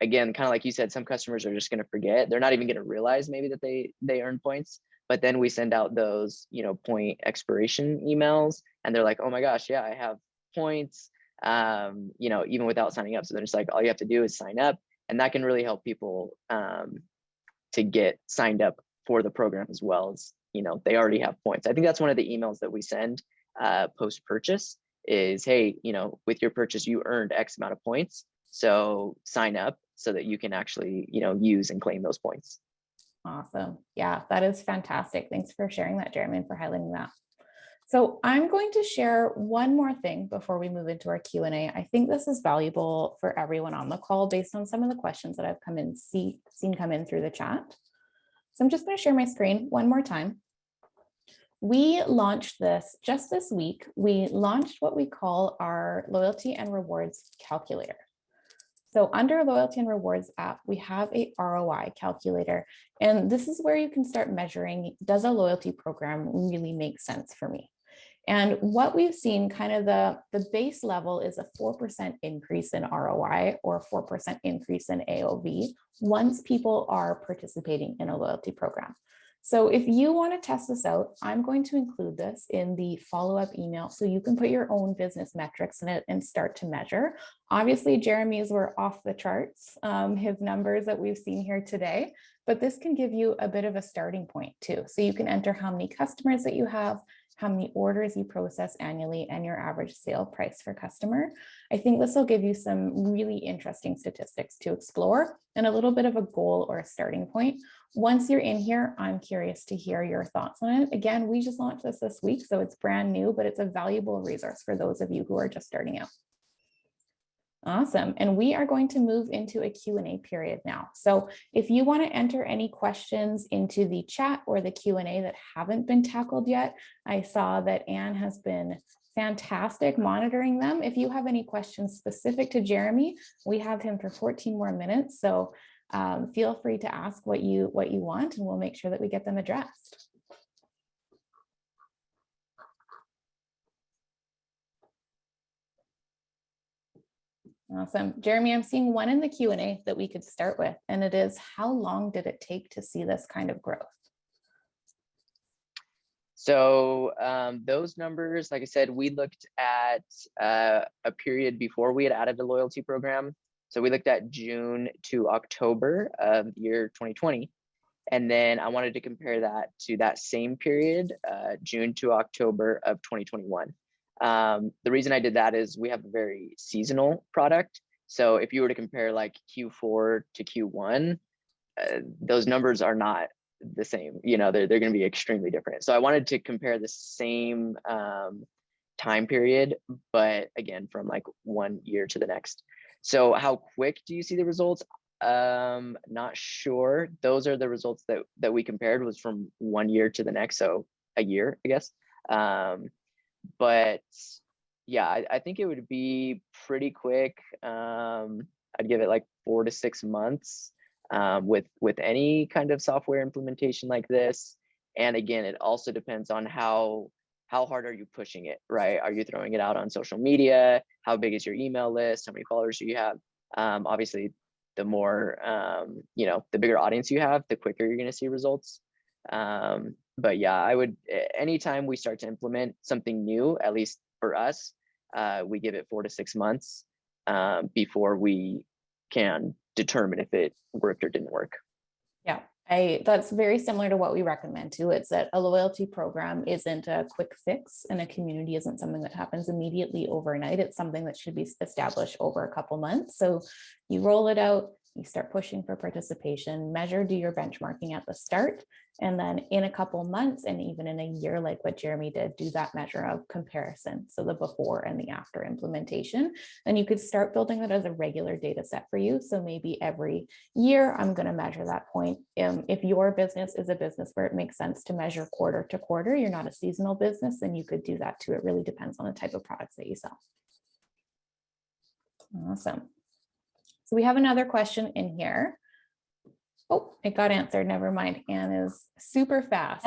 again, kind of like you said, some customers are just going to forget. They're not even going to realize maybe that they earn points. But then we send out those, point expiration emails, and they're like, oh my gosh, yeah, I have points, even without signing up. So they're just like, all you have to do is sign up. And that can really help people to get signed up for the program, as well as, they already have points. I think that's one of the emails that we send post-purchase, is, hey, with your purchase, you earned X amount of points. So sign up so that you can actually, use and claim those points. Awesome. Yeah, that is fantastic. Thanks for sharing that, Jeremy, and for highlighting that. So I'm going to share one more thing before we move into our Q&A. I think this is valuable for everyone on the call based on some of the questions that I've seen come in through the chat. So I'm just going to share my screen one more time. We launched this just this week. We launched what we call our loyalty and rewards calculator. So under Loyalty and Rewards app, we have a ROI calculator, and this is where you can start measuring, does a loyalty program really make sense for me? And what we've seen, kind of the base level is a 4% increase in ROI or 4% increase in AOV once people are participating in a loyalty program. So if you want to test this out, I'm going to include this in the follow-up email so you can put your own business metrics in it and start to measure. Obviously, Jeremy's were off the charts, his numbers that we've seen here today, but this can give you a bit of a starting point too. So you can enter how many customers that you have, how many orders you process annually, and your average sale price for customer. I think this will give you some really interesting statistics to explore and a little bit of a goal or a starting point. Once you're in here, I'm curious to hear your thoughts on it. Again, we just launched this week, so it's brand new, but it's a valuable resource for those of you who are just starting out. Awesome. And we are going to move into a Q&A period now. So if you want to enter any questions into the chat or the Q&A that haven't been tackled yet, I saw that Anne has been fantastic monitoring them. If you have any questions specific to Jeremy, we have him for 14 more minutes. So feel free to ask what you want, and we'll make sure that we get them addressed. Awesome. Jeremy, I'm seeing one in the Q&A that we could start with, and it is, how long did it take to see this kind of growth? So those numbers, like I said, we looked at a period before we had added the loyalty program. So we looked at June to October of the year 2020. And then I wanted to compare that to that same period, June to October of 2021. The reason I did that is we have a very seasonal product. So if you were to compare like Q4 to Q1, those numbers are not the same. They're going to be extremely different. So I wanted to compare the same time period, but again, from like 1 year to the next. So how quick do you see the results? Not sure. Those are the results that we compared, was from 1 year to the next. So a year, I guess. But yeah, I think it would be pretty quick. I'd give it like 4 to 6 months with any kind of software implementation like this. And again, it also depends on how hard are you pushing it, right? Are you throwing it out on social media? How big is your email list? How many followers do you have? Obviously, the more, the bigger audience you have, the quicker you're going to see results. But yeah, I would, anytime we start to implement something new, at least for us, we give it 4 to 6 months before we can determine if it worked or didn't work. Yeah, that's very similar to what we recommend too. It's that a loyalty program isn't a quick fix, and a community isn't something that happens immediately overnight. It's something that should be established over a couple months. So you roll it out, you start pushing for participation, do your benchmarking at the start, and then in a couple months and even in a year, like what Jeremy did, do that measure of comparison. So the before and the after implementation, and you could start building that as a regular data set for you. So maybe every year I'm going to measure that point. If your business is a business where it makes sense to measure quarter to quarter, you're not a seasonal business, then you could do that too. It really depends on the type of products that you sell. Awesome. So we have another question in here. Oh, it got answered. Never mind. Anne is super fast.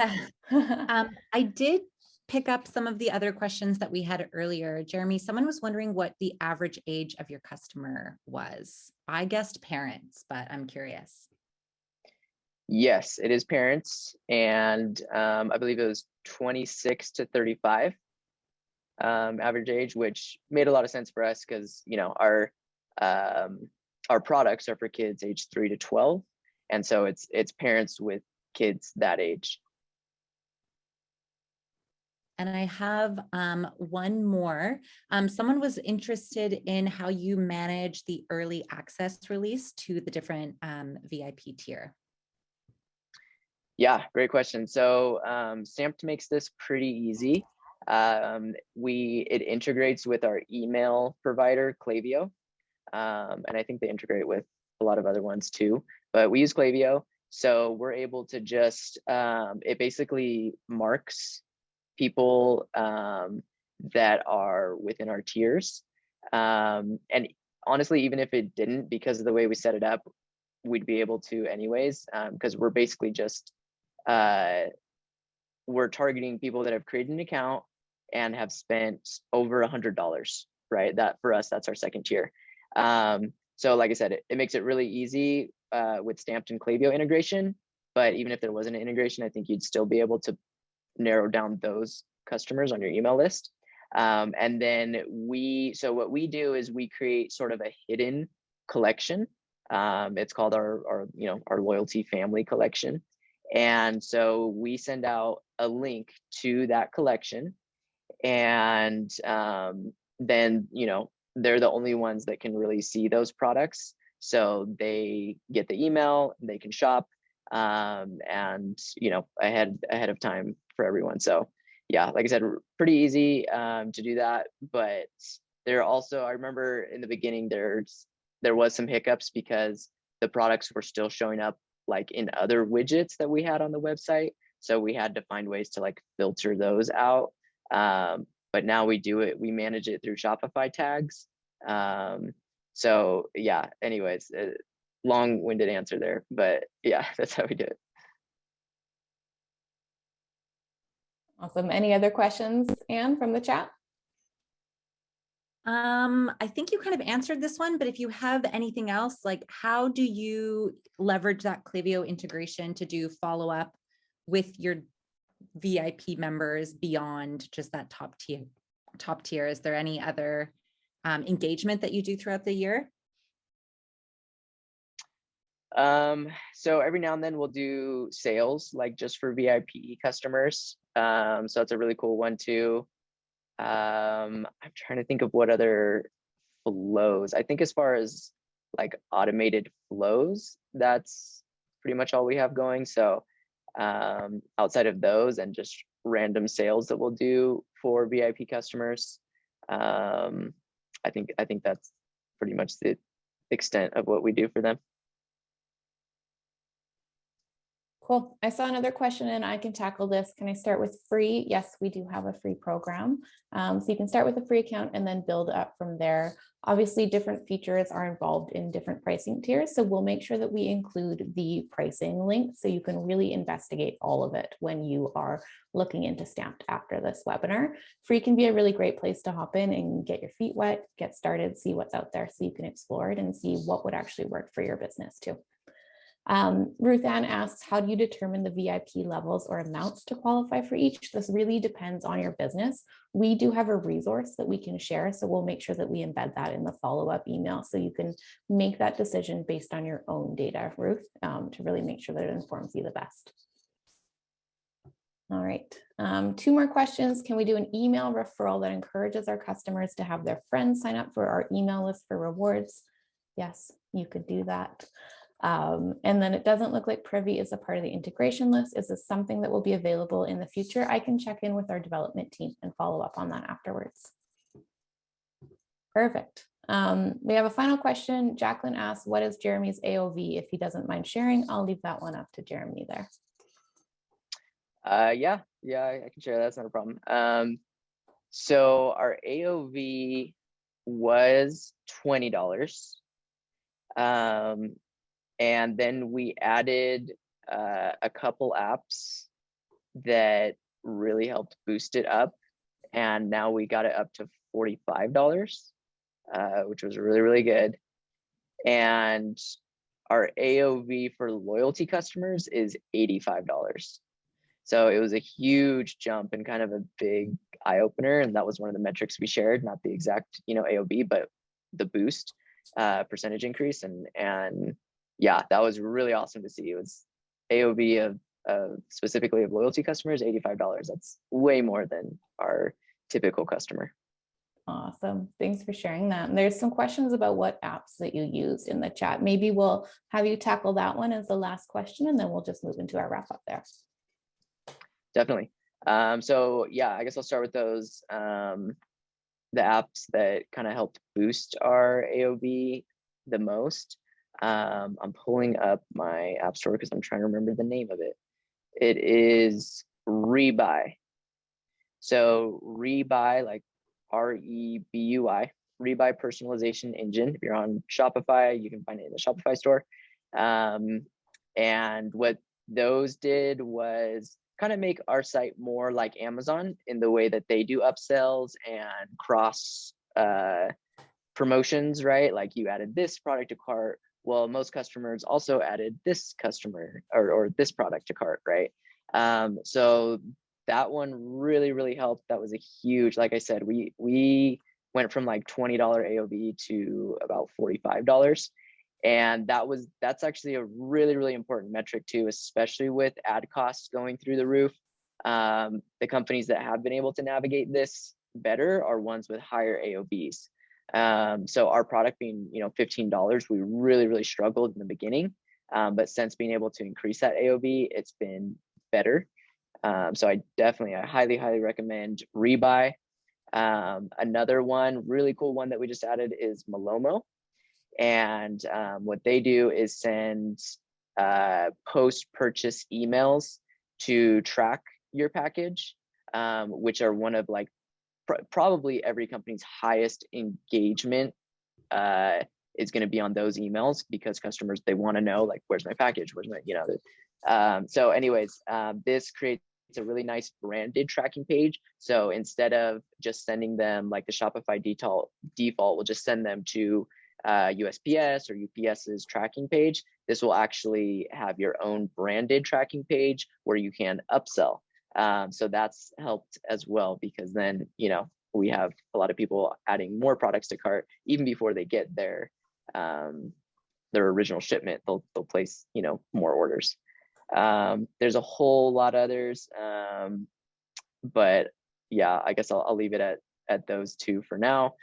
I did pick up some of the other questions that we had earlier. Jeremy, someone was wondering what the average age of your customer was. I guessed parents, but I'm curious. Yes, it is parents. And I believe it was 26 to 35 average age, which made a lot of sense for us because, our products are for kids age 3 to 12. And so it's parents with kids that age. And I have one more. Someone was interested in how you manage the early access release to the different VIP tier. Yeah, great question. So Stamped makes this pretty easy. It integrates with our email provider, Klaviyo. And I think they integrate with a lot of other ones too, but we use Klaviyo. So we're able to just, it basically marks people that are within our tiers. And honestly, even if it didn't, because of the way we set it up, we'd be able to anyways, because we're basically just, we're targeting people that have created an account and have spent over $100, right? That for us, that's our second tier. So like I said, it makes it really easy with Stamped and Klaviyo integration, but even if there wasn't an integration, I think you'd still be able to narrow down those customers on your email list. And then so what we do is we create sort of a hidden collection. It's called our loyalty family collection. And so we send out a link to that collection, and then, they're the only ones that can really see those products. So they get the email, they can shop, and ahead of time for everyone. So yeah, like I said, pretty easy to do that. But there also, I remember in the beginning, there was some hiccups because the products were still showing up like in other widgets that we had on the website. So we had to find ways to like filter those out. But now we manage it through Shopify tags. So yeah, anyways, long-winded answer there, but yeah, that's how we do it. Awesome. Any other questions, Anne, from the chat? I think you kind of answered this one, but if you have anything else, like how do you leverage that Klaviyo integration to do follow-up with your VIP members beyond just that top tier? Is there any other engagement that you do throughout the year? So every now and then we'll do sales, like just for VIP customers. So that's a really cool one too. I'm trying to think of what other flows. I think as far as like automated flows, that's pretty much all we have going. So outside of those and just random sales that we'll do for VIP customers, I think that's pretty much the extent of what we do for them. Cool. I saw another question and I can tackle this. Can I start with free? Yes, we do have a free program. So you can start with a free account and then build up from there. Obviously, different features are involved in different pricing tiers. So we'll make sure that we include the pricing link so you can really investigate all of it when you are looking into Stamped after this webinar. Free can be a really great place to hop in and get your feet wet, get started, see what's out there so you can explore it and see what would actually work for your business too. Ruth Ann asks, how do you determine the VIP levels or amounts to qualify for each? This really depends on your business. We do have a resource that we can share, so we'll make sure that we embed that in the follow-up email so you can make that decision based on your own data, Ruth, to really make sure that it informs you the best. All right, 2 more questions. Can we do an email referral that encourages our customers to have their friends sign up for our email list for rewards? Yes, you could do that. And then it doesn't look like Privy is a part of the integration list. Is this something that will be available in the future? I can check in with our development team and follow up on that afterwards. Perfect. We have a final question. Jacqueline asks, what is Jeremy's AOV? If he doesn't mind sharing, I'll leave that one up to Jeremy there. Yeah, I can share that. That's not a problem. So our AOV was $20. And then we added a couple apps that really helped boost it up. And now we got it up to $45, which was really, really good. And our AOV for loyalty customers is $85. So it was a huge jump and kind of a big eye opener. And that was one of the metrics we shared, not the exact, AOV, but the boost percentage increase. And yeah, that was really awesome to see. It was AOV of specifically of loyalty customers, $85. That's way more than our typical customer. Awesome. Thanks for sharing that. And there's some questions about what apps that you used in the chat. Maybe we'll have you tackle that one as the last question, and then we'll just move into our wrap up there. Definitely. So yeah, I guess I'll start with those. The apps that kind of helped boost our AOV the most. I'm pulling up my app store because I'm trying to remember the name of it. It is Rebuy. So Rebuy, like REBUI, Rebuy personalization engine. If you're on Shopify, you can find it in the Shopify store. And what those did was kind of make our site more like Amazon in the way that they do upsells and cross promotions, right? Like you added this product to cart. Well, most customers also added this customer or this product to cart, right? So that one really helped. That was a huge, like I said, we went from like $20 AOV to about $45. And that's actually a really important metric too, especially with ad costs going through the roof. The companies that have been able to navigate this better are ones with higher AOVs. So our product being, $15, we really struggled in the beginning. But since being able to increase that AOV, it's been better. So I highly recommend Rebuy. Another one, really cool one that we just added is Malomo. And what they do is send post-purchase emails to track your package, which are one of like probably every company's highest engagement is going to be on those emails, because customers, they want to know like, where's my package, where's my, so anyways, this creates a really nice branded tracking page. So instead of just sending them like the Shopify default, we'll just send them to USPS or UPS's tracking page. This will actually have your own branded tracking page where you can upsell. So that's helped as well, because then, we have a lot of people adding more products to cart even before they get their original shipment. They'll place, more orders. There's a whole lot of others. But yeah, I guess I'll leave it at those two for now.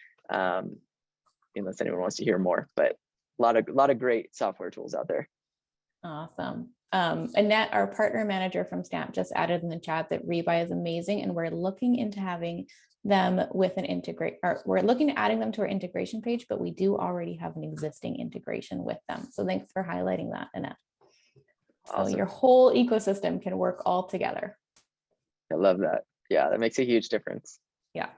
Unless anyone wants to hear more, but a lot of great software tools out there. Awesome. Annette, our partner manager from Stamped, just added in the chat that Rebuy is amazing, and we're looking into having them with we're looking at adding them to our integration page, but we do already have an existing integration with them. So thanks for highlighting that, Annette. Awesome. So your whole ecosystem can work all together. I love that. Yeah, that makes a huge difference. Yeah.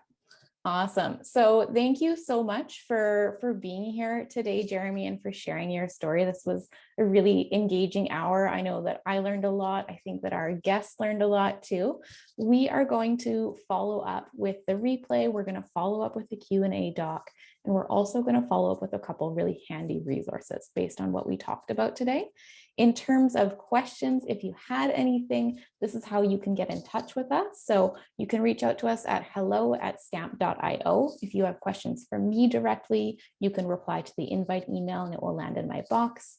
Awesome. So thank you so much for being here today, Jeremy, and for sharing your story. This was a really engaging hour. I know that I learned a lot. I think that our guests learned a lot too. We are going to follow up with the replay. We're going to follow up with the Q&A doc, and we're also going to follow up with a couple really handy resources based on what we talked about today. In terms of questions, if you had anything, this is how you can get in touch with us. So you can reach out to us at hello@stamped.io. If you have questions for me directly, you can reply to the invite email and it will land in my inbox.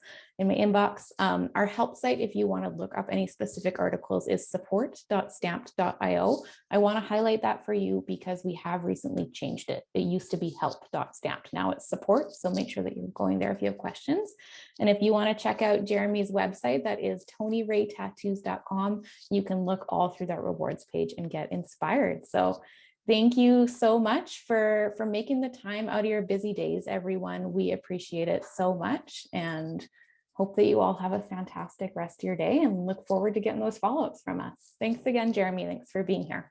Our help site, if you want to look up any specific articles, is support.stamped.io. I want to highlight that for you because we have recently changed it. It used to be help.stamped. Now it's support. So make sure that you're going there if you have questions. And if you want to check out Jeremy's website, that is TonyRayTattoos.com. You can look all through that rewards page and get inspired. So thank you so much for making the time out of your busy days, everyone. We appreciate it so much and hope that you all have a fantastic rest of your day and look forward to getting those follow-ups from us. Thanks again, Jeremy. Thanks for being here.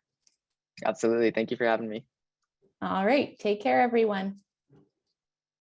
Absolutely. Thank you for having me. All right. Take care, everyone.